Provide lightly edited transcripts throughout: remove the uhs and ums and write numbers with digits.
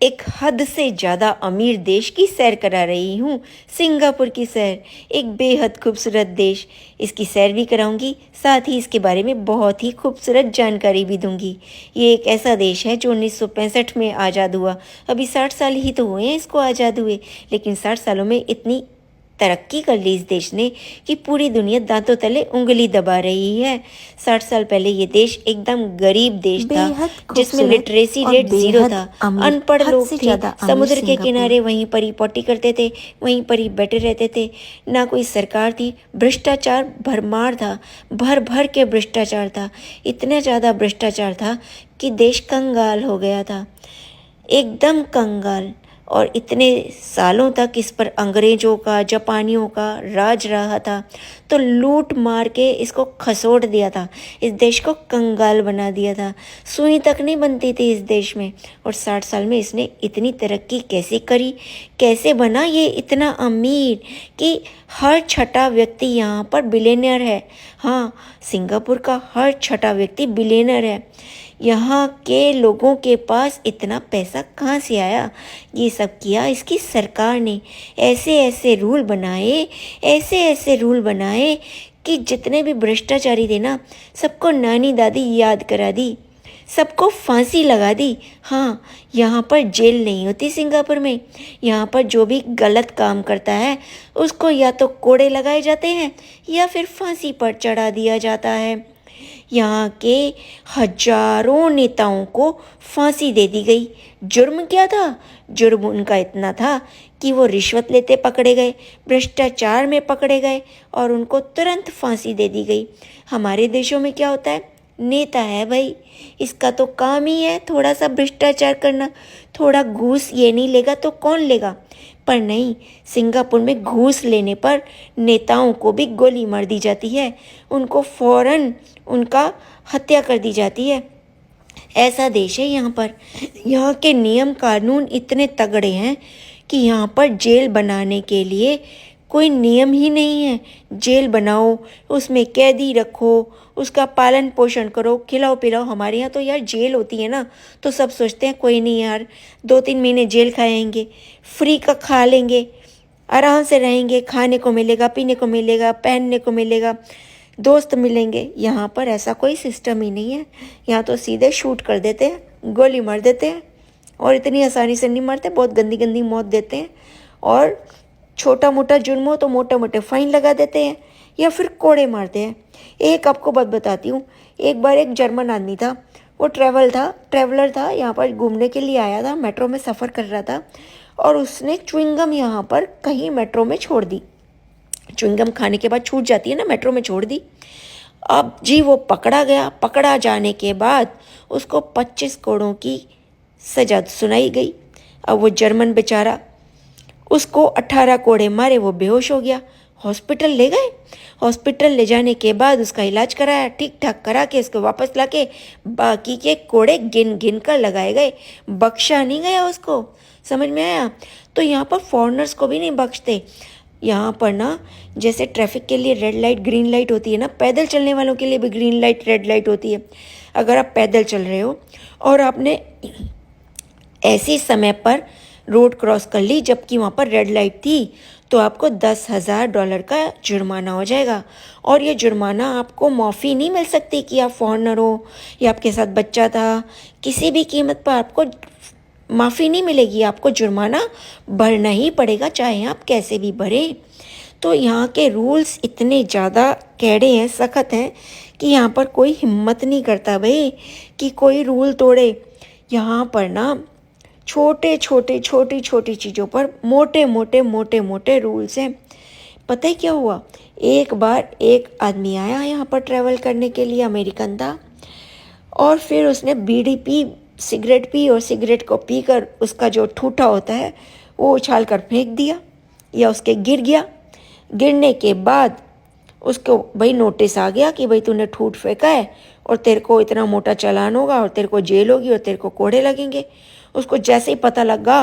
एक हद से ज़्यादा अमीर देश की सैर करा रही हूँ। सिंगापुर की सैर, एक बेहद खूबसूरत देश। इसकी सैर भी कराऊंगी, साथ ही इसके बारे में बहुत ही खूबसूरत जानकारी भी दूंगी। ये एक ऐसा देश है जो 1965 में आज़ाद हुआ। अभी 60 साल ही तो हुए हैं इसको आज़ाद हुए, लेकिन 60 सालों में इतनी तरक्की कर ली इस देश ने कि पूरी दुनिया दांतों तले उंगली दबा रही है। 60 साल पहले ये देश एकदम गरीब देश था, बेहद जिसमें खूबसूरत लिटरेसी और रेट जीरो बेहद था। अमीर, अनपढ़ हद लोग से थे, ज़्यादा अमीर समुद्र के सिंगापुर। किनारे वहीं पर ही पॉटी करते थे, वहीं पर ही बैठे रहते थे। ना कोई सरकार थी, भ्रष्टाचार भरमार था, भर भर के भ्रष्टाचार था। इतना ज़्यादा भ्रष्टाचार था कि देश कंगाल हो गया था, एकदम कंगाल। और इतने सालों तक इस पर अंग्रेज़ों का, जापानियों का राज रहा था, तो लूट मार के इसको खसोट दिया था, इस देश को कंगाल बना दिया था। सुई तक नहीं बनती थी इस देश में। और 60 साल में इसने इतनी तरक्की कैसे करी, कैसे बना ये इतना अमीर कि हर छठा व्यक्ति यहाँ पर बिलियनर है। हाँ, सिंगापुर का हर छठा व्यक्ति बिलियनर है। यहाँ के लोगों के पास इतना पैसा कहाँ से आया? ये सब किया इसकी सरकार ने। ऐसे ऐसे रूल बनाए, ऐसे ऐसे रूल बनाए कि जितने भी भ्रष्टाचारी थे ना, सबको नानी दादी याद करा दी, सबको फांसी लगा दी। हाँ, यहाँ पर जेल नहीं होती सिंगापुर में। यहाँ पर जो भी गलत काम करता है उसको या तो कोड़े लगाए जाते हैं या फिर फांसी पर चढ़ा दिया जाता है। यहाँ के हजारों नेताओं को फांसी दे दी गई। जुर्म क्या था? जुर्म उनका इतना था कि वो रिश्वत लेते पकड़े गए, भ्रष्टाचार में पकड़े गए और उनको तुरंत फांसी दे दी गई। हमारे देशों में क्या होता है? नेता है भाई, इसका तो काम ही है थोड़ा सा भ्रष्टाचार करना, थोड़ा घूस ये नहीं लेगा तो कौन लेगा। पर नहीं, सिंगापुर में घूस लेने पर नेताओं को भी गोली मार दी जाती है, उनको फौरन उनका हत्या कर दी जाती है। ऐसा देश है यहाँ पर। यहाँ के नियम कानून इतने तगड़े हैं कि यहाँ पर जेल बनाने के लिए कोई नियम ही नहीं है। जेल बनाओ, उसमें कैदी रखो, उसका पालन पोषण करो, खिलाओ पिलाओ। हमारे यहाँ तो यार जेल होती है ना, तो सब सोचते हैं कोई नहीं यार, 2-3 महीने जेल खाएंगे, फ्री का खा लेंगे, आराम से रहेंगे, खाने को मिलेगा, पीने को मिलेगा, पहनने को मिलेगा, दोस्त मिलेंगे। यहाँ पर ऐसा कोई सिस्टम ही नहीं है। यहाँ तो सीधे शूट कर देते हैं, गोली मार देते हैं। और इतनी आसानी से नहीं मारते, बहुत गंदी गंदी मौत देते हैं। और छोटा मोटा जुर्म हो तो मोटे मोटे फाइन लगा देते हैं या फिर कोड़े मारते हैं। एक आपको बात बताती हूँ। एक बार एक जर्मन आदमी था, वो ट्रैवलर था, यहाँ पर घूमने के लिए आया था, मेट्रो में सफ़र कर रहा था और उसने च्युइंगम यहाँ पर कहीं मेट्रो में छोड़ दी। च्युइंगम खाने के बाद छूट जाती है ना, मेट्रो में छोड़ दी। अब जी वो पकड़ा गया। पकड़ा जाने के बाद उसको 25 करोड़ की सजा सुनाई गई। अब वो जर्मन बेचारा, उसको 18 कोड़े मारे, वो बेहोश हो गया। हॉस्पिटल ले गए। हॉस्पिटल ले जाने के बाद उसका इलाज कराया, ठीक ठाक करा के उसको वापस लाके बाकी के कोड़े गिन गिन कर लगाए गए, बख्शा नहीं गया उसको। समझ में आया? तो यहाँ पर फॉरेनर्स को भी नहीं बख्शते। यहाँ पर ना जैसे ट्रैफिक के लिए रेड लाइट ग्रीन लाइट होती है ना, पैदल चलने वालों के लिए भी ग्रीन लाइट रेड लाइट होती है। अगर आप पैदल चल रहे हो और आपने ऐसे समय पर रोड क्रॉस कर ली जबकि वहाँ पर रेड लाइट थी, तो आपको $10,000 का जुर्माना हो जाएगा। और ये जुर्माना आपको माफ़ी नहीं मिल सकती कि आप फॉरेनर हो या आपके साथ बच्चा था, किसी भी कीमत पर आपको माफ़ी नहीं मिलेगी। आपको जुर्माना भरना ही पड़ेगा, चाहे आप कैसे भी भरें। तो यहाँ के रूल्स इतने ज़्यादा कड़े हैं, सख्त हैं कि यहाँ पर कोई हिम्मत नहीं करता भाई कि कोई रूल तोड़े। यहाँ पर ना छोटी छोटी चीज़ों पर मोटे मोटे रूल्स हैं। पता है क्या हुआ? एक बार एक आदमी आया यहाँ पर ट्रैवल करने के लिए, अमेरिकन था, और फिर उसने बीड़ी पी, सिगरेट पी, और सिगरेट को पीकर उसका जो ठूठा होता है वो उछाल कर फेंक दिया या उसके गिर गया। गिरने के बाद उसको भाई नोटिस आ गया कि भाई तूने ठूठ फेंका है और तेरे को इतना मोटा चालान होगा और तेरे को जेल होगी और तेरे को कोड़े लगेंगे। उसको जैसे ही पता लगा,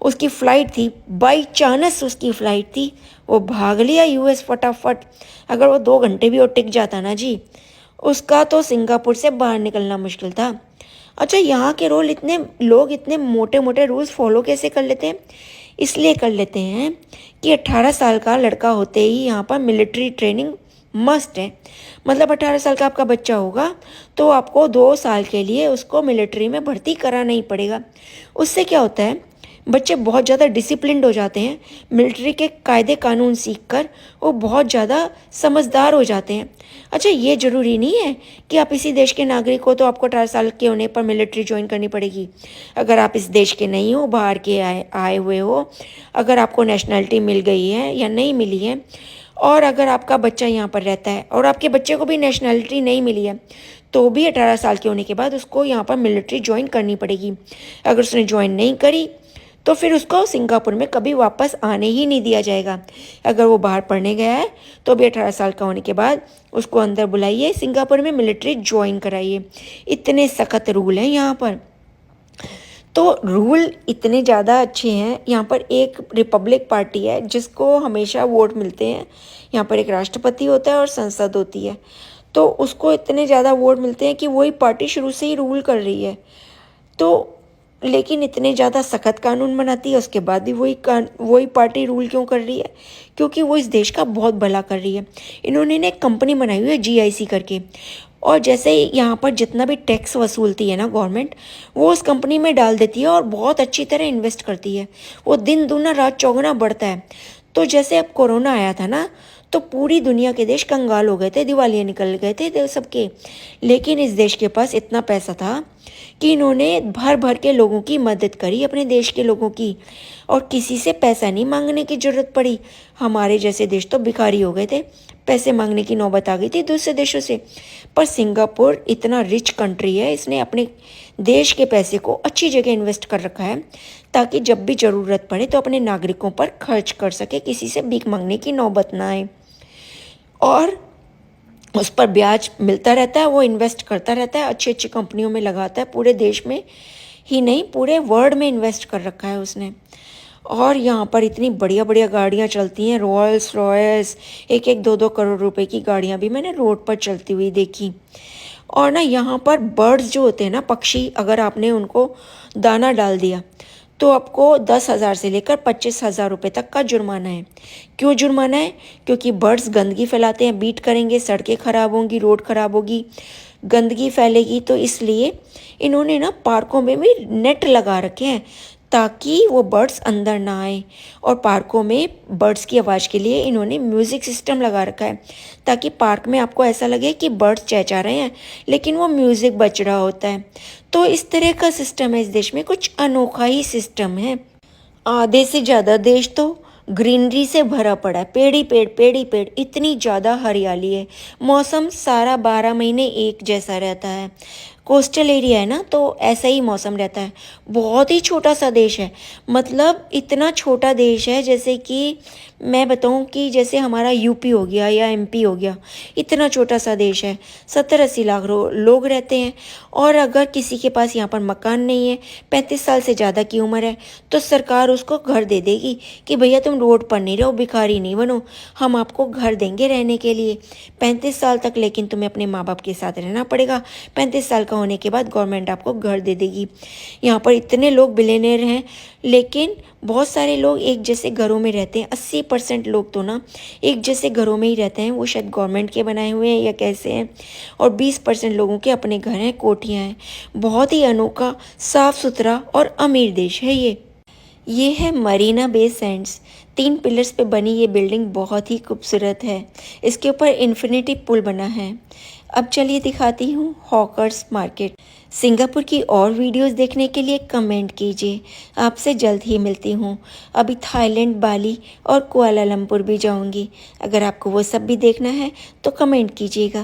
उसकी फ़्लाइट थी, बाई चांस उसकी फ़्लाइट थी, वो भाग लिया यूएस फटाफट। अगर वो 2 घंटे भी और टिक जाता ना जी, उसका तो सिंगापुर से बाहर निकलना मुश्किल था। अच्छा, यहाँ के इतने मोटे मोटे रूल्स फॉलो कैसे कर लेते हैं? इसलिए कर लेते हैं कि 18 साल का लड़का होते ही यहाँ पर मिलिट्री ट्रेनिंग मस्ट है। मतलब 18 साल का आपका बच्चा होगा तो आपको 2 साल के लिए उसको मिलिट्री में भर्ती कराना ही पड़ेगा। उससे क्या होता है, बच्चे बहुत ज़्यादा डिसिप्लिन्ड हो जाते हैं। मिलिट्री के कायदे कानून सीखकर वो बहुत ज़्यादा समझदार हो जाते हैं। अच्छा, ये ज़रूरी नहीं है कि आप इसी देश के नागरिक हो तो आपको 18 साल के होने पर मिलिट्री ज्वाइन करनी पड़ेगी। अगर आप इस देश के नहीं हो, बाहर के आए हुए हो, अगर आपको नेशनैलिटी मिल गई है या नहीं मिली है, और अगर आपका बच्चा यहाँ पर रहता है और आपके बच्चे को भी नेशनैलिटी नहीं मिली है, तो भी 18 साल के होने के बाद उसको यहाँ पर मिलिट्री ज्वाइन करनी पड़ेगी। अगर उसने ज्वाइन नहीं करी तो फिर उसको सिंगापुर में कभी वापस आने ही नहीं दिया जाएगा। अगर वो बाहर पढ़ने गया है तो भी 18 साल का होने के बाद उसको अंदर बुलाइए, सिंगापुर में मिलिट्री ज्वाइन कराइए। इतने सख्त रूल हैं यहाँ पर। तो रूल इतने ज़्यादा अच्छे हैं। यहाँ पर एक रिपब्लिक पार्टी है जिसको हमेशा वोट मिलते हैं। यहाँ पर एक राष्ट्रपति होता है और संसद होती है, तो उसको इतने ज़्यादा वोट मिलते हैं कि वही पार्टी शुरू से ही रूल कर रही है। तो लेकिन इतने ज़्यादा सख्त कानून बनाती है, उसके बाद भी वही पार्टी रूल क्यों कर रही है? क्योंकि वो इस देश का बहुत भला कर रही है। इन्होंने ने एक कंपनी बनाई हुई है GIC करके, और जैसे यहाँ पर जितना भी टैक्स वसूलती है ना गवर्नमेंट, वो उस कंपनी में डाल देती है और बहुत अच्छी तरह इन्वेस्ट करती है। वो दिन दूना रात चौगुना बढ़ता है। तो जैसे अब कोरोना आया था ना, तो पूरी दुनिया के देश कंगाल हो गए थे, दिवालियाँ निकल गए थे सबके। लेकिन इस देश के पास इतना पैसा था कि इन्होंने भर भर के लोगों की मदद करी, अपने देश के लोगों की, और किसी से पैसा नहीं मांगने की ज़रूरत पड़ी। हमारे जैसे देश तो भिखारी हो गए थे, पैसे मांगने की नौबत आ गई थी दूसरे देशों से। पर सिंगापुर इतना रिच कंट्री है, इसने अपने देश के पैसे को अच्छी जगह इन्वेस्ट कर रखा है ताकि जब भी ज़रूरत पड़े तो अपने नागरिकों पर खर्च कर सके, किसी से भीख मांगने की नौबत ना आए। और उस पर ब्याज मिलता रहता है, वो इन्वेस्ट करता रहता है, अच्छी अच्छी कंपनियों में लगाता है। पूरे देश में ही नहीं, पूरे वर्ल्ड में इन्वेस्ट कर रखा है उसने। और यहाँ पर इतनी बढ़िया बढ़िया गाड़ियाँ चलती हैं, रॉयल्स रॉयल्स, 1-1, 2-2 करोड़ रुपए की गाड़ियाँ भी मैंने रोड पर चलती हुई देखी। और ना यहाँ पर बर्ड्स जो होते हैं ना, पक्षी, अगर आपने उनको दाना डाल दिया तो आपको 10,000 से लेकर 25,000 रुपये तक का जुर्माना है। क्यों जुर्माना है? क्योंकि बर्ड्स गंदगी फैलाते हैं, बीट करेंगे, सड़कें खराब होंगी, रोड खराब होगी, गंदगी फैलेगी। तो इसलिए इन्होंने ना पार्कों में भी नेट लगा रखे हैं ताकि वो बर्ड्स अंदर ना आए। और पार्कों में बर्ड्स की आवाज़ के लिए इन्होंने म्यूज़िक सिस्टम लगा रखा है ताकि पार्क में आपको ऐसा लगे कि बर्ड्स चहचहा रहे हैं लेकिन वो म्यूज़िक बज रहा होता है। तो इस तरह का सिस्टम है इस देश में, कुछ अनोखा ही सिस्टम है। आधे से ज़्यादा देश तो ग्रीनरी से भरा पड़ा है, पेड़ ही पेड़, इतनी ज़्यादा हरियाली है। मौसम सारा 12 महीने एक जैसा रहता है। कोस्टल एरिया है ना, तो ऐसा ही मौसम रहता है। बहुत ही छोटा सा देश है, मतलब इतना छोटा देश है जैसे कि मैं बताऊं कि जैसे हमारा यूपी हो गया या MP हो गया, इतना छोटा सा देश है। 70-80 लाख लोग रहते हैं। और अगर किसी के पास यहाँ पर मकान नहीं है, 35 साल से ज़्यादा की उम्र है, तो सरकार उसको घर दे देगी कि भैया तुम रोड पर नहीं रहो, भिखारी नहीं बनो, हम आपको घर देंगे रहने के लिए 35 साल तक। लेकिन तुम्हें अपने माँ बाप के साथ रहना पड़ेगा। 35 साल का होने के बाद गवर्नमेंट आपको घर दे देगी। यहाँ पर इतने लोग बिलियनर हैं, लेकिन बहुत सारे लोग एक जैसे घरों में रहते हैं। 80% लोग तो ना एक जैसे घरों में ही रहते हैं, वो शायद गवर्नमेंट के बनाए हुए हैं या कैसे हैं। और 20% लोगों के अपने घर हैं, कोठियाँ हैं। बहुत ही अनोखा, साफ सुथरा और अमीर देश है ये है मरीना बे सैंड्स। 3 पिलर्स पे बनी ये बिल्डिंग बहुत ही खूबसूरत है। इसके ऊपर इन्फिनिटी पुल बना है। अब चलिए दिखाती हूँ हॉकर्स मार्केट। सिंगापुर की और वीडियोस देखने के लिए कमेंट कीजिए। आपसे जल्द ही मिलती हूँ। अभी थाईलैंड, बाली और कुआलालंपुर भी जाऊँगी। अगर आपको वो सब भी देखना है तो कमेंट कीजिएगा।